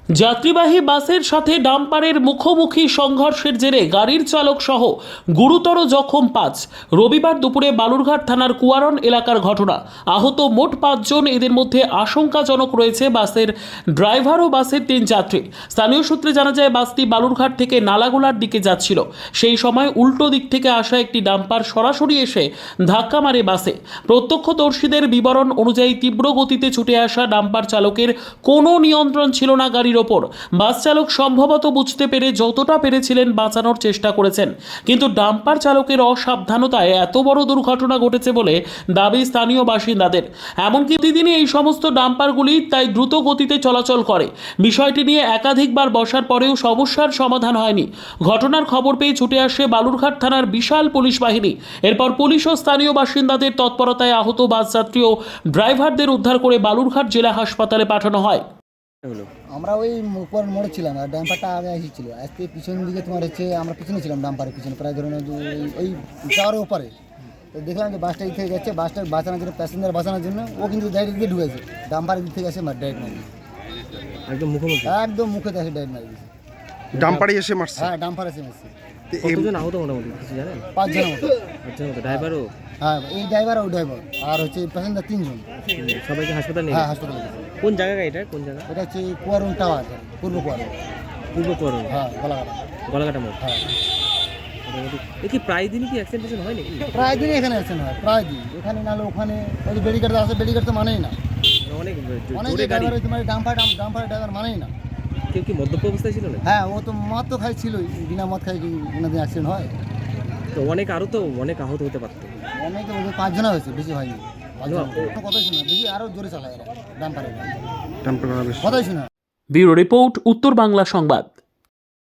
যাত্রীবাহী বাসের সাথে ডাম্পারের মুখোমুখি সংঘর্ষের জেরে গাড়ির চালক সহ গুরুতর জখম ৫। রবিবার দুপুরে বালুরঘাট থানার কুয়ারন এলাকার ঘটনা। আহত মোট ৫ জন। এদের মধ্যে আশঙ্কাজনক রয়েছে বাসের ড্রাইভার ও বাসের ৩ যাত্রী। স্থানীয় সূত্রে জানা যায়, বাসটি বালুরঘাট থেকে নালাগোলার দিকে যাচ্ছিল। সেই সময় উল্টো দিক থেকে আসা একটি ডাম্পার সরাসরি এসে ধাক্কা মারে বাসে। প্রত্যক্ষদর্শীদের বিবরণ অনুযায়ী তীব্র গতিতে ছুটে আসা ডাম্পার চালকের কোনো নিয়ন্ত্রণ ছিল না গাড়ির ওপর। বাস চালক সম্ভবত বুঝতে পেরে যতটা পেরেছিলেন বাঁচানোর চেষ্টা করেছেন, কিন্তু ডাম্পার চালকের অসাবধানতায় এত বড় দুর্ঘটনা ঘটেছে বলে দাবি স্থানীয় বাসিন্দাদের। এমনকি প্রতিদিনই এই সমস্ত ডাম্পারগুলি তাই দ্রুত গতিতে চলাচল করে। বিষয়টি নিয়ে একাধিকবার বসার পরেও সমস্যার সমাধান হয়নি। ঘটনার খবর পেয়ে ছুটে আসে বালুরঘাট থানার বিশাল পুলিশ বাহিনী। এরপর পুলিশ ও স্থানীয় বাসিন্দাদের তৎপরতায় আহত বাস যাত্রী ও ড্রাইভারদের উদ্ধার করে বালুরঘাট জেলা হাসপাতালে পাঠানো হয়। আমরা ওই উপর মোড়ে ছিলাম আর ডাম্পারটা আগে এসেছিল। আজকে পিছন দিকে তোমার হচ্ছে আমরা পিছনে ছিলাম, ডাম্পারের পিছনে প্রায় ধরুন ওই টাওয়ারের ওপারে। তো দেখলাম যে বাসটা দিক থেকে যাচ্ছে, বাসটা বাঁচানোর জন্য, প্যাসেঞ্জার বাঁচানোর জন্য ও কিন্তু ডাইরেক্ট দিকে ঢুকেছে। ডাম্পারের দিক থেকে আসে ডাইরেক্ট মারি, একদম মুখোমুখি, একদম মুখে আসে ডাইরেক্ট মারি দিয়েছে। ডাম্পারে এসে মারছে? হ্যাঁ, ডাম্পার এসে মারছে। কতজন আহত মোটামুটি কিছু জানেন? ৫ জনের মতো। ড্রাইভারও? হ্যাঁ, এই ড্রাইভার ও ড্রাইভার আর হচ্ছে প্যাসেঞ্জার ৩ জন। সবাইকে হাসপাতালে? হ্যাঁ, হাসপাতালে। কোন জায়গা এটা? কোন জায়গা এটা হচ্ছে কুয়ারন টাওয়ার, পূর্ব কুয়ারন। পূর্ব কুয়ারন? হ্যাঁ, গলাঘাটা। গলাঘাটা মোড়? হ্যাঁ। এ কি প্রায় দিনই কি অ্যাক্সিডেন্ট হয় নাকি? প্রায় দিনই এখানে অ্যাক্সিডেন্ট হয়, প্রায় দিন। এখানে নাহলে ওখানে ওই যে বেরিকেড আছে, বেরিকেড তো মানেই না। অনেক অনেক জোরে গাড়ি। ড্রাইভার তোমার ডাম্পার ড্রাইভার মানেই না। কেউ কি মদ্যপ অবস্থায় ছিল না? হ্যাঁ, ও তো মদ তো খাই ছিলই। বিনা মদ খাই কি ওনাদের অ্যাক্সিডেন্ট হয়? তো অনেক আহত হতে পারতো। অনেকে ৫ জন হয়েছে, বেশি হয়নি। ৫ জন কথাই শোনা, বেশি আরও জোরে চালায় এরা ডাম্পারে, কথাই শোনা। ব্যুরো রিপোর্ট, উত্তর বাংলা সংবাদ।